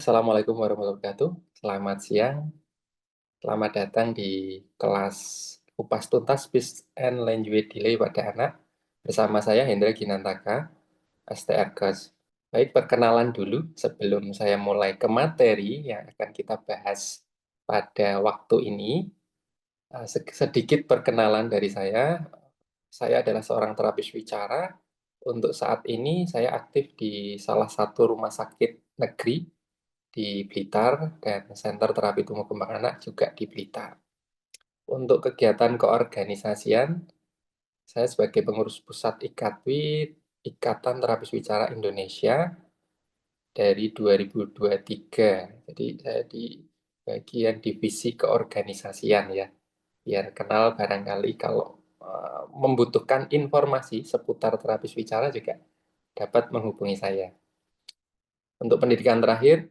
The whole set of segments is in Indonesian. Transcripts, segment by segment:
Assalamualaikum warahmatullahi wabarakatuh. Selamat siang, selamat datang di kelas Kupas Tuntas Speech and Language Delay pada anak. Bersama saya Hendra Ginantaka, STR Coach. Baik, perkenalan dulu sebelum saya mulai ke materi yang akan kita bahas pada waktu ini. Sedikit perkenalan dari saya. Saya adalah seorang terapis wicara. Untuk saat ini saya aktif di salah satu rumah sakit negeri di Blitar dan Center Terapi Tumbuh Kembang Anak juga di Blitar. Untuk kegiatan keorganisasian, saya sebagai pengurus pusat IKATWI, Ikatan Terapis Wicara Indonesia, dari 2023. Jadi saya di bagian divisi keorganisasian ya. Biar kenal barangkali kalau membutuhkan informasi seputar terapis wicara juga dapat menghubungi saya. Untuk pendidikan terakhir,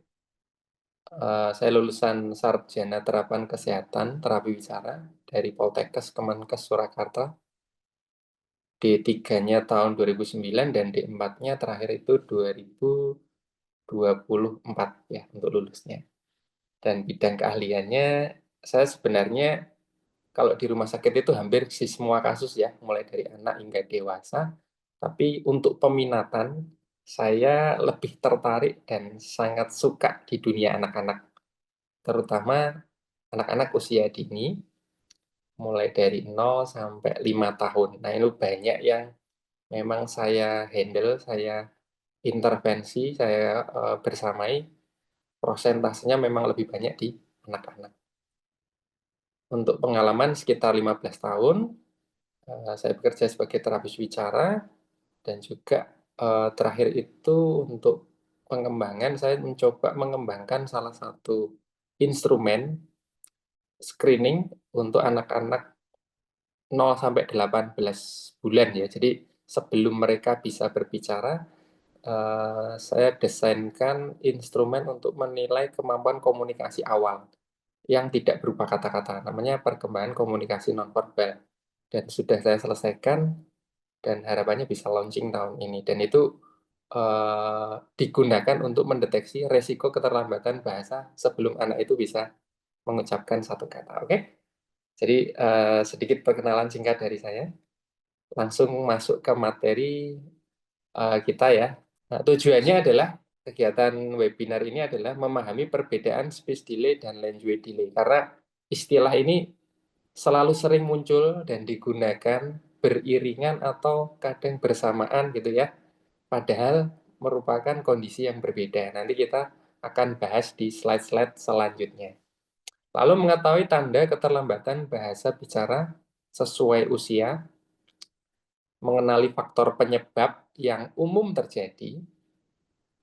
saya lulusan Sarjana Terapan Kesehatan Terapi Wicara dari Poltekkes Kemenkes Surakarta. D3-nya tahun 2009 dan D4-nya terakhir itu 2024 ya untuk lulusnya. Dan bidang keahliannya saya sebenarnya kalau di rumah sakit itu hampir semua kasus ya, mulai dari anak hingga dewasa. Tapi untuk peminatan, saya lebih tertarik dan sangat suka di dunia anak-anak. Terutama anak-anak usia dini, mulai dari 0 sampai 5 tahun. Nah, ini banyak yang memang saya handle, saya intervensi, saya bersamai, prosentasenya memang lebih banyak di anak-anak. Untuk pengalaman sekitar 15 tahun, saya bekerja sebagai terapis wicara, dan juga terakhir itu untuk pengembangan, saya mencoba mengembangkan salah satu instrumen screening untuk anak-anak 0 sampai 18 bulan ya. Jadi sebelum mereka bisa berbicara, saya desainkan instrumen untuk menilai kemampuan komunikasi awal yang tidak berupa kata-kata, namanya perkembangan komunikasi nonverbal. Dan sudah saya selesaikan dan harapannya bisa launching tahun ini. Dan itu digunakan untuk mendeteksi resiko keterlambatan bahasa sebelum anak itu bisa mengucapkan satu kata. Oke? Jadi sedikit perkenalan singkat dari saya. Langsung masuk ke materi kita ya. Nah, tujuannya adalah kegiatan webinar ini adalah memahami perbedaan speech delay dan language delay. Karena istilah ini selalu sering muncul dan digunakan beriringan atau kadang bersamaan gitu ya. Padahal merupakan kondisi yang berbeda. Nanti kita akan bahas di slide-slide selanjutnya. Lalu mengetahui tanda keterlambatan bahasa bicara sesuai usia, mengenali faktor penyebab yang umum terjadi,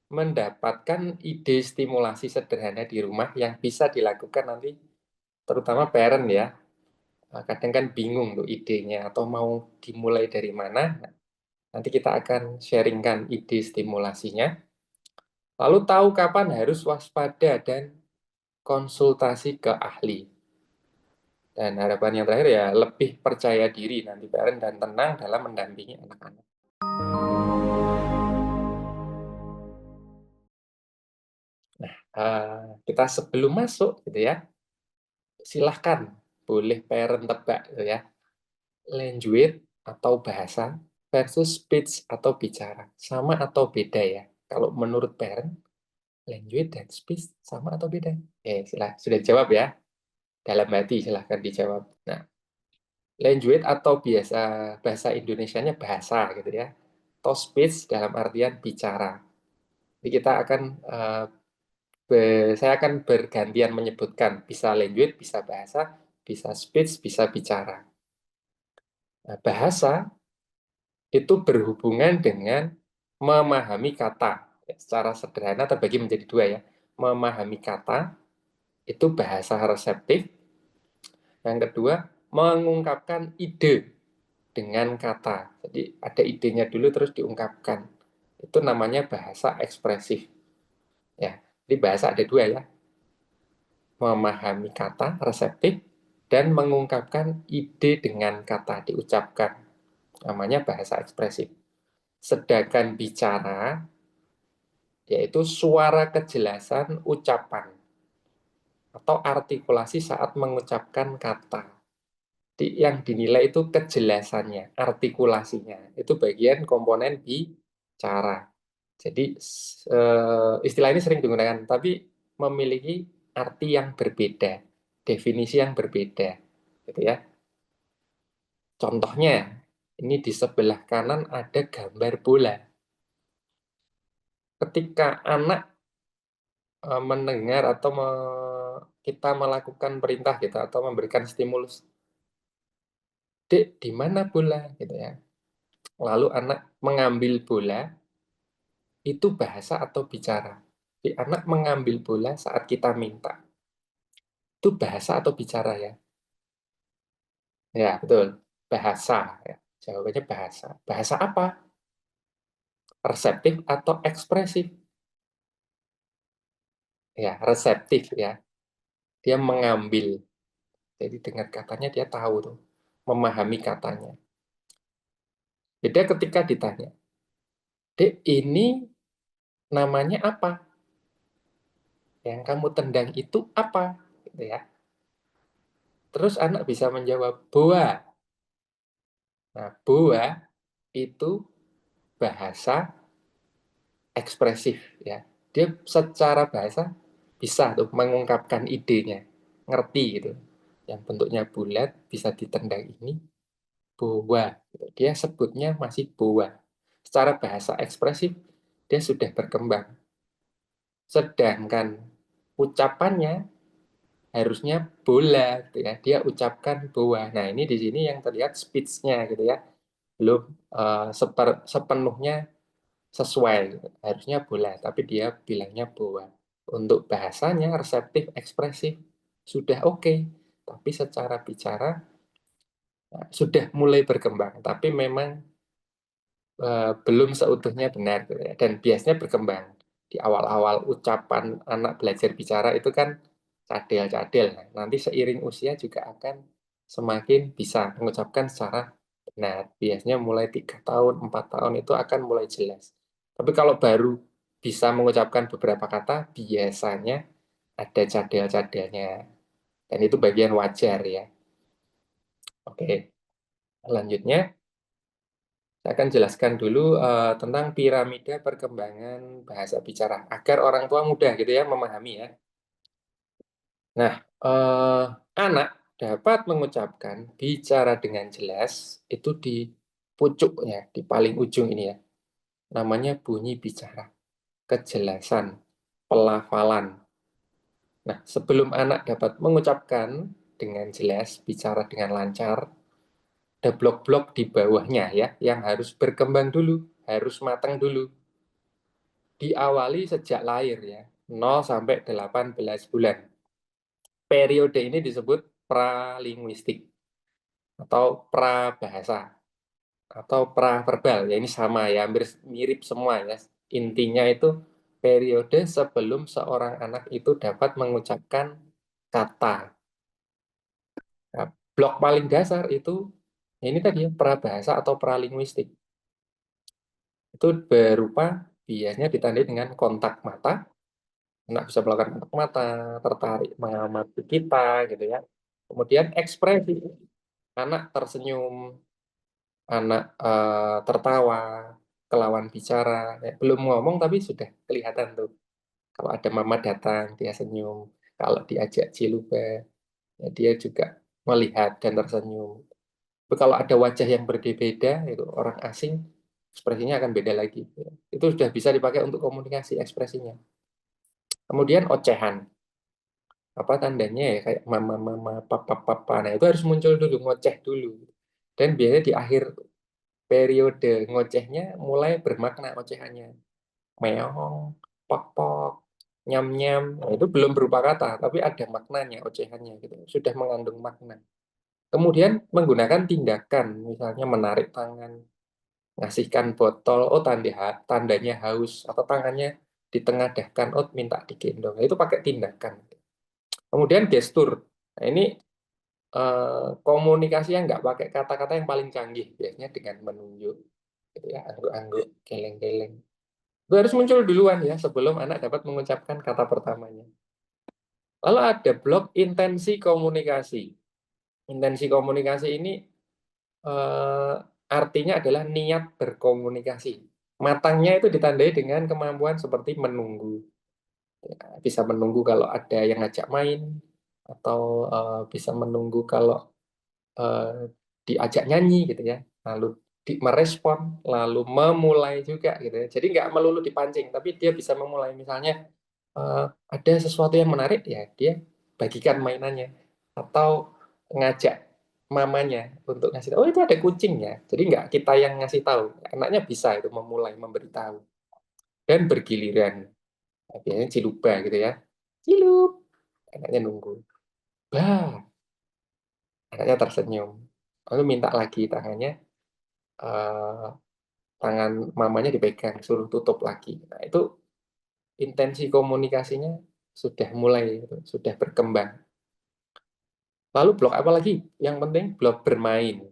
mendapatkan ide stimulasi sederhana di rumah yang bisa dilakukan nanti, terutama parent ya. Kadang kan bingung tuh idenya atau mau dimulai dari mana. Nanti kita akan sharingkan ide stimulasinya. Lalu tahu kapan harus waspada dan konsultasi ke ahli. Dan harapan yang terakhir ya lebih percaya diri nanti parent dan tenang dalam mendampingi anak-anak. Nah, kita sebelum masuk gitu ya, silahkan boleh parent tebak gitu ya. Language atau bahasa versus speech atau bicara, sama atau beda ya? Kalau menurut parent, language dan speech sama atau beda? Sudah dijawab ya? Dalam hati silahkan dijawab. Nah, language atau bahasa Indonesianya bahasa gitu ya. Atau speech dalam artian bicara. Jadi kita akan saya akan bergantian menyebutkan bisa language, bisa bahasa, bisa speech, bisa bicara. Nah, bahasa itu berhubungan dengan memahami kata. Secara sederhana terbagi menjadi dua ya. Memahami kata itu bahasa reseptif. Yang kedua, mengungkapkan ide dengan kata. Jadi ada idenya dulu terus diungkapkan. Itu namanya bahasa ekspresif. Ya, jadi bahasa ada dua ya. Memahami kata reseptif dan mengungkapkan ide dengan kata diucapkan. Namanya bahasa ekspresif. Sedangkan bicara yaitu suara kejelasan ucapan atau artikulasi saat mengucapkan kata. Yang dinilai itu kejelasannya, artikulasinya. Itu bagian komponen bicara. Jadi istilah ini sering digunakan, tapi memiliki arti yang berbeda, definisi yang berbeda, gitu ya. Contohnya, ini di sebelah kanan ada gambar bola. Ketika anak mendengar atau kita melakukan perintah gitu atau memberikan stimulus, "Dek, di mana bola?" gitu ya. Lalu anak mengambil bola, itu bahasa atau bicara. Jadi anak mengambil bola saat kita minta. Itu bahasa atau bicara ya? Ya, betul. Bahasa ya. Jawabannya bahasa. Bahasa apa? Reseptif atau ekspresif? Ya, reseptif ya. Dia mengambil. Jadi dengar katanya dia tahu tuh, memahami katanya. Beda ketika ditanya, "Dek, ini namanya apa? Yang kamu tendang itu apa?" Gitu ya. Terus anak bisa menjawab, "Boa." Nah, boa itu bahasa ekspresif ya. Dia secara bahasa bisa tuh mengungkapkan idenya, ngerti gitu. Yang bentuknya bulat bisa ditendang ini boa. Gitu. Dia sebutnya masih boa. Secara bahasa ekspresif dia sudah berkembang. Sedangkan ucapannya harusnya bola gitu ya. Dia ucapkan boa. Nah, ini di sini yang terlihat speech-nya gitu ya. Belum sepenuhnya sesuai gitu. Harusnya bola, tapi dia bilangnya boa. Untuk bahasanya reseptif ekspresif sudah oke, tapi secara bicara sudah mulai berkembang, tapi memang belum seutuhnya benar gitu ya. Dan biasanya berkembang di awal-awal ucapan anak belajar bicara itu kan cadel-cadel. Nah, nanti seiring usia juga akan semakin bisa mengucapkan secara benar. Biasanya mulai 3 tahun, 4 tahun itu akan mulai jelas. Tapi kalau baru bisa mengucapkan beberapa kata, biasanya ada cadel-cadelnya. Dan itu bagian wajar ya. Oke, selanjutnya saya akan jelaskan dulu tentang piramida perkembangan bahasa bicara agar orang tua mudah gitu ya memahami ya. Nah, anak dapat mengucapkan bicara dengan jelas itu di pucuknya, di paling ujung ini ya. Namanya bunyi bicara, kejelasan, pelafalan. Nah, sebelum anak dapat mengucapkan dengan jelas, bicara dengan lancar, ada blok-blok di bawahnya ya, yang harus berkembang dulu, harus matang dulu. Diawali sejak lahir ya, 0 sampai 18 bulan. Periode ini disebut pralinguistik atau prabahasa atau praverbal. Ya ini sama ya, hampir mirip semua ya. Intinya itu periode sebelum seorang anak itu dapat mengucapkan kata. Nah, blok paling dasar itu ini tadi ya, prabahasa atau pralinguistik. Itu berupa biasanya ditandai dengan kontak mata. Anak bisa melakukan kontak mata, tertarik mengamati kita gitu ya. Kemudian ekspresi, anak tersenyum, anak tertawa, kelawan bicara. Ya, belum ngomong tapi sudah kelihatan tuh. Kalau ada mama datang, dia senyum. Kalau diajak ciluba, ya dia juga melihat dan tersenyum. Tapi kalau ada wajah yang berbeda, itu orang asing, ekspresinya akan beda lagi. Itu sudah bisa dipakai untuk komunikasi ekspresinya. Kemudian ocehan. Apa tandanya ya kayak mama mama papa papa, nah itu harus muncul dulu, ngoceh dulu. Dan biasanya di akhir periode ngocehnya mulai bermakna ocehannya, meong, pok pok, nyam nyam, nah, itu belum berupa kata tapi ada maknanya ocehannya gitu, sudah mengandung makna. Kemudian menggunakan tindakan, misalnya menarik tangan, ngasihkan botol, oh tandanya haus, atau tangannya ditengadahkan, oh minta digendong, nah, itu pakai tindakan. Kemudian gestur, nah ini komunikasi yang nggak pakai kata-kata yang paling canggih, biasanya dengan menunjuk, gitu ya, angguk-angguk, geleng-geleng. Itu harus muncul duluan ya, sebelum anak dapat mengucapkan kata pertamanya. Lalu ada blok intensi komunikasi. Intensi komunikasi ini artinya adalah niat berkomunikasi. Matangnya itu ditandai dengan kemampuan seperti menunggu. Ya, bisa menunggu kalau ada yang ngajak main, atau bisa menunggu kalau diajak nyanyi gitu ya, lalu merespon, lalu memulai juga gitu ya. Jadi nggak melulu dipancing, tapi dia bisa memulai. Misalnya ada sesuatu yang menarik ya, dia bagikan mainannya, atau ngajak mamanya untuk ngasih tahu, oh itu ada kucing ya. Jadi nggak kita yang ngasih tahu, anaknya bisa itu memulai memberitahu dan bergiliran. Nah, biasanya ciluba gitu ya, cilup, anaknya nunggu, bah, anaknya tersenyum, lalu minta lagi tangannya, eh, tangan mamanya dipegang, suruh tutup lagi. Nah, itu intensi komunikasinya sudah mulai, gitu, sudah berkembang. Lalu blok apa lagi? Yang penting blok bermain.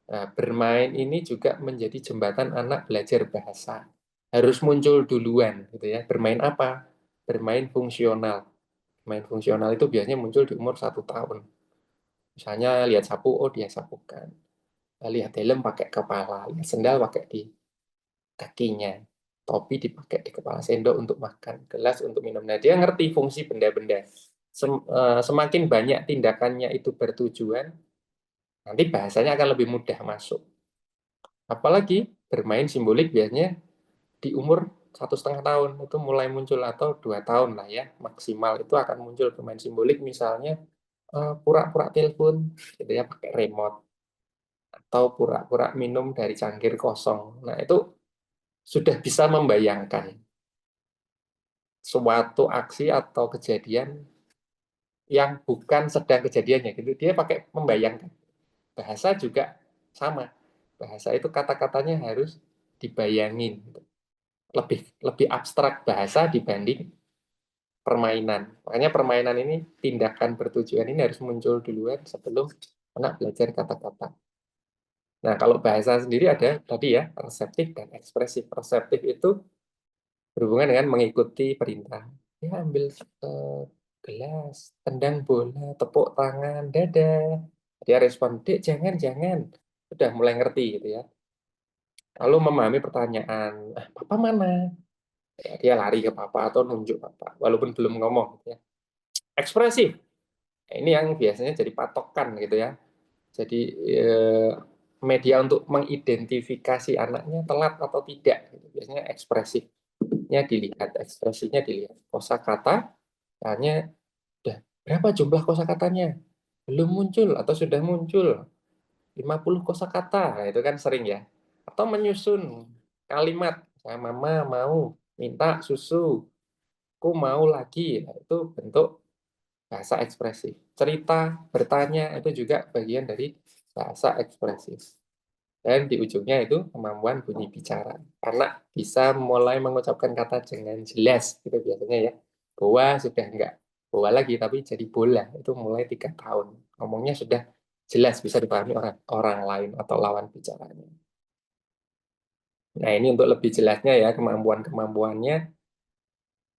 Nah, bermain ini juga menjadi jembatan anak belajar bahasa. Harus muncul duluan, gitu ya. Bermain apa? Bermain fungsional. Bermain fungsional itu biasanya muncul di umur 1 tahun. Misalnya lihat sapu, oh dia sapukan. Lihat helm pakai kepala, lihat sendal pakai di kakinya, topi dipakai di kepala, sendok untuk makan, gelas untuk minum. Nah, dia ngerti fungsi benda-benda. Semakin banyak tindakannya itu bertujuan, nanti bahasanya akan lebih mudah masuk. Apalagi bermain simbolik biasanya di umur 1,5 tahun itu mulai muncul, atau 2 tahun lah ya maksimal, itu akan muncul bermain simbolik. Misalnya pura-pura telepon gitu ya pakai remote, atau pura-pura minum dari cangkir kosong. Nah, itu sudah bisa membayangkan suatu aksi atau kejadian yang bukan sedang kejadiannya gitu. Dia pakai membayangkan. Bahasa juga sama. Bahasa itu kata-katanya harus dibayangin gitu. Lebih lebih abstrak bahasa dibanding permainan. Makanya permainan ini, tindakan bertujuan ini harus muncul duluan sebelum anak belajar kata-kata. Nah, kalau bahasa sendiri ada tadi ya, reseptif dan ekspresif. Reseptif itu berhubungan dengan mengikuti perintah. Ya, ambil gelas, tendang bola, tepuk tangan, dadah. Dia respon, dek jangan, jangan. Sudah mulai ngerti gitu ya. Lalu memahami pertanyaan, papa mana? Ya, dia lari ke papa atau nunjuk papa, walaupun belum ngomong gitu ya. Ekspresif. Ini yang biasanya jadi patokan gitu ya. Jadi media untuk mengidentifikasi anaknya telat atau tidak. Gitu. Biasanya ekspresifnya dilihat, ekspresinya dilihat. Kosakata, hanya udah berapa jumlah kosakatanya? Belum muncul atau sudah muncul 50 kosakata. Nah, itu kan sering ya. Atau menyusun kalimat, saya mama mau minta susu, aku mau lagi. Nah, itu bentuk bahasa ekspresif. Cerita, bertanya itu juga bagian dari bahasa ekspresif. Dan di ujungnya itu kemampuan bunyi bicara. Anak bisa mulai mengucapkan kata dengan jelas, gitu biasanya ya. Bola sudah enggak bola lagi, tapi jadi bola. Itu mulai 3 tahun. Ngomongnya sudah jelas, bisa dipahami orang, orang lain atau lawan bicaranya. Nah, ini untuk lebih jelasnya ya, kemampuan-kemampuannya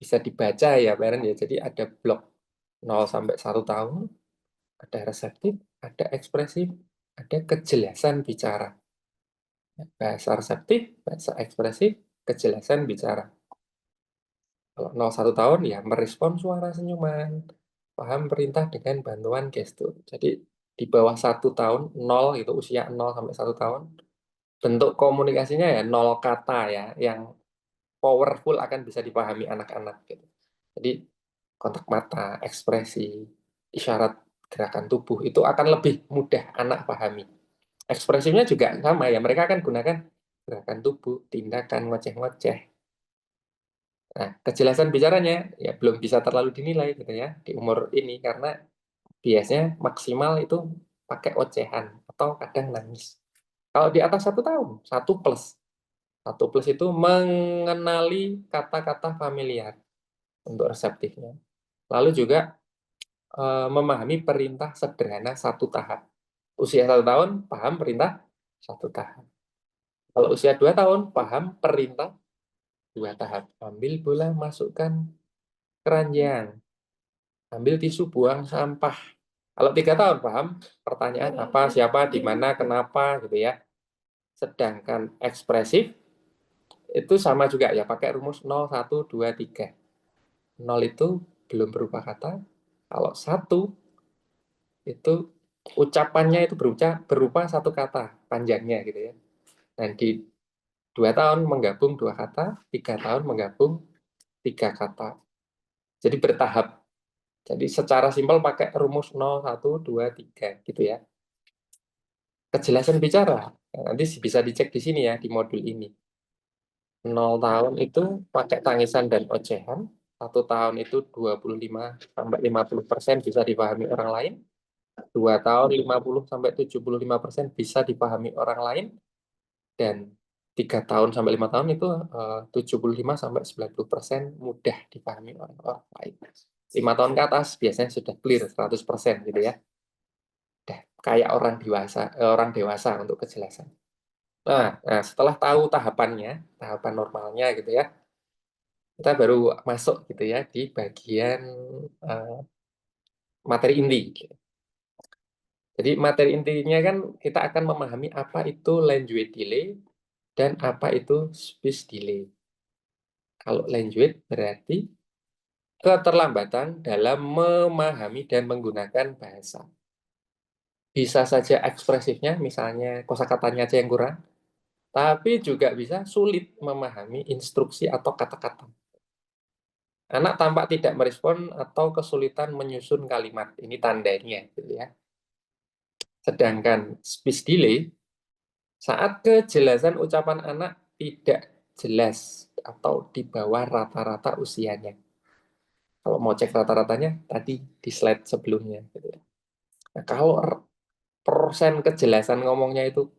bisa dibaca ya, parent ya. Jadi ada blok 0 sampai 1 tahun, ada reseptif, ada ekspresif, ada kejelasan bicara. Bahasa reseptif, bahasa ekspresif, kejelasan bicara. Kalau 0,1 tahun ya merespon suara senyuman, paham perintah dengan bantuan gestur. Jadi di bawah 1 tahun, 0 itu usia 0 sampai 1 tahun, bentuk komunikasinya ya 0 kata ya, yang powerful akan bisa dipahami anak-anak gitu. Jadi kontak mata, ekspresi, isyarat gerakan tubuh itu akan lebih mudah anak pahami. Ekspresifnya juga sama ya, mereka akan gunakan gerakan tubuh, tindakan, ngoceh-ngoceh. Nah, kejelasan bicaranya ya belum bisa terlalu dinilai gitu ya di umur ini, karena biasanya maksimal itu pakai ocehan atau kadang nangis. Kalau di atas 1 tahun, 1 plus. 1 plus itu mengenali kata-kata familiar untuk reseptifnya. Lalu juga memahami perintah sederhana 1 tahap. Usia 1 tahun, paham perintah 1 tahap. Kalau usia 2 tahun, paham perintah 2 tahap. Ambil bola, masukkan keranjang. Ambil tisu, buang sampah. Kalau 3 tahun, paham? Pertanyaan apa, siapa, di mana, kenapa, gitu ya. Sedangkan ekspresif, itu sama juga ya, pakai rumus 0, 1, 2, 3. 0 itu belum berupa kata. Kalau 1, itu ucapannya itu berupa satu kata, panjangnya gitu ya. Dan di 2 tahun menggabung 2 kata, 3 tahun menggabung 3 kata. Jadi bertahap. Jadi secara simpel pakai rumus 0, 1, 2, 3 gitu ya. Kejelasan bicara, nanti bisa dicek di sini ya, di modul ini. 0 tahun itu pakai tangisan dan ocehan, 1 tahun itu 25-50% bisa dipahami orang lain, 2 tahun 50-75% bisa dipahami orang lain, dan 3 tahun sampai 5 tahun itu 75-90% mudah dipahami oleh orang lain. 5 tahun ke atas biasanya sudah clear 100% gitu ya. Udah kayak orang dewasa untuk kejelasan. Nah, setelah tahu tahapan normalnya gitu ya, kita baru masuk gitu ya di bagian uh, materi inti. Jadi materi intinya kan kita akan memahami apa itu language delay dan apa itu speech delay. Kalau language berarti keterlambatan dalam memahami dan menggunakan bahasa. Bisa saja ekspresifnya, misalnya kosakatanya aja yang kurang, tapi juga bisa sulit memahami instruksi atau kata-kata. Anak tampak tidak merespon atau kesulitan menyusun kalimat. Ini tandanya, gitu ya. Sedangkan speech delay, saat kejelasan ucapan anak tidak jelas atau di bawah rata-rata usianya. Kalau mau cek rata-ratanya, tadi di slide sebelumnya. Gitu ya. Nah, kalau persen kejelasan ngomongnya itu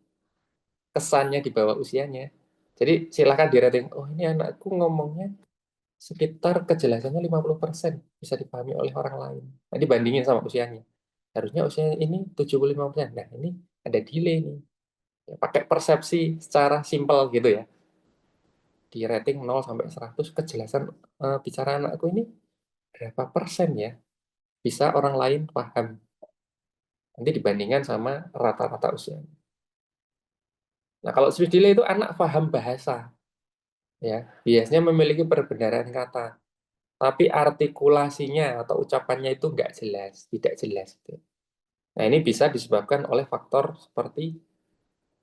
kesannya di bawah usianya, jadi silakan dirating, oh ini anakku ngomongnya sekitar kejelasannya 50% bisa dipahami oleh orang lain. Nah, dibandingin sama usianya. Harusnya usianya ini 75%. Nah, ini ada delay nih. Ya, pakai persepsi secara simpel gitu ya. Di rating 0 sampai 100 kejelasan bicara anakku ini berapa persen ya bisa orang lain paham. Nanti dibandingkan sama rata-rata usia. Nah, kalau speech delay itu anak paham bahasa, ya biasanya memiliki perbenaran kata, tapi artikulasinya atau ucapannya itu nggak jelas, tidak jelas. Gitu. Nah, ini bisa disebabkan oleh faktor seperti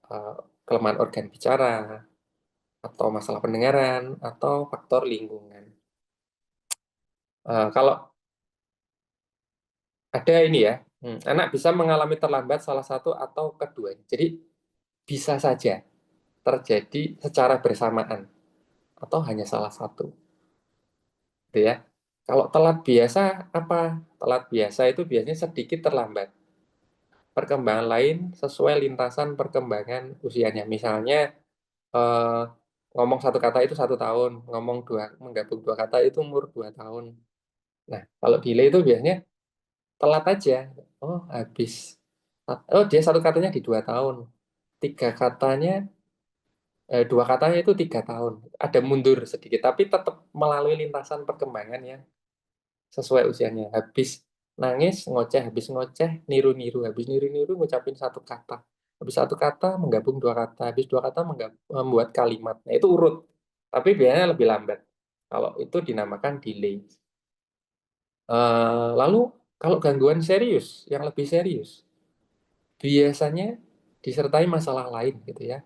uh, kelemahan organ bicara, atau masalah pendengaran, atau faktor lingkungan. Kalau ada ini ya, anak bisa mengalami terlambat salah satu atau kedua. Jadi bisa saja terjadi secara bersamaan atau hanya salah satu. Gitu ya. Kalau telat biasa apa? Telat biasa itu biasanya sedikit terlambat. Perkembangan lain sesuai lintasan perkembangan usianya. Misalnya eh, ngomong satu kata itu 1 tahun, menggabung 2 kata itu umur 2 tahun. Nah, kalau delay itu biasanya telat aja. Oh, habis. Oh, dia satu katanya di 2 tahun. 3 katanya, 2 katanya itu 3 tahun. Ada mundur sedikit, tapi tetap melalui lintasan perkembangan ya sesuai usianya. Habis ngoceh, niru-niru, habis niru-niru ngucapin satu kata. Habis satu kata menggabung 2 kata, habis 2 kata membuat kalimat. Nah, itu urut. Tapi biasanya lebih lambat. Kalau itu dinamakan delay. Lalu kalau gangguan serius, yang lebih serius, biasanya disertai masalah lain gitu ya.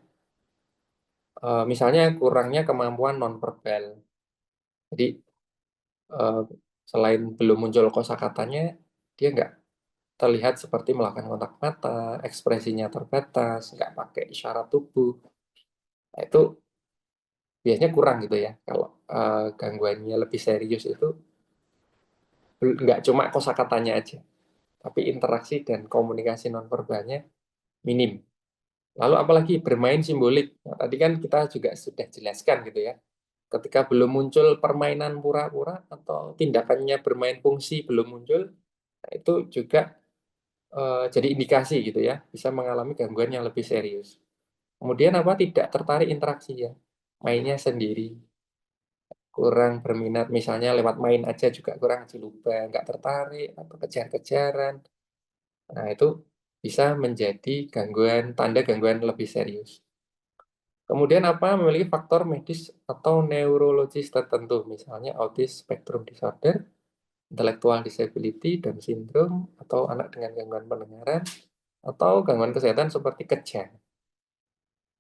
Misalnya kurangnya kemampuan nonverbal. Jadi eh, selain belum muncul kosakatanya, dia nggak terlihat seperti melakukan kontak mata, ekspresinya terbatas, nggak pakai isyarat tubuh. Nah, itu biasanya kurang gitu ya. Kalau gangguannya lebih serius itu nggak cuma kosakatanya aja, tapi interaksi dan komunikasi nonverbalnya minim. Lalu apalagi bermain simbolik. Nah, tadi kan kita juga sudah jelaskan gitu ya. Ketika belum muncul permainan pura-pura atau tindakannya bermain fungsi belum muncul, nah itu juga jadi indikasi gitu ya, bisa mengalami gangguan yang lebih serius. Kemudian apa? Tidak tertarik interaksi ya, mainnya sendiri. kurang berminat, misalnya lewat main aja juga kurang lupa, nggak tertarik, atau kejar-kejaran. Nah, itu bisa menjadi tanda gangguan lebih serius. Kemudian memiliki faktor medis atau neurologis tertentu, misalnya autis spectrum disorder, intellectual disability, Down syndrome, atau anak dengan gangguan pendengaran, atau gangguan kesehatan seperti kejang.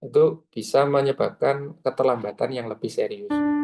Itu bisa menyebabkan keterlambatan yang lebih serius.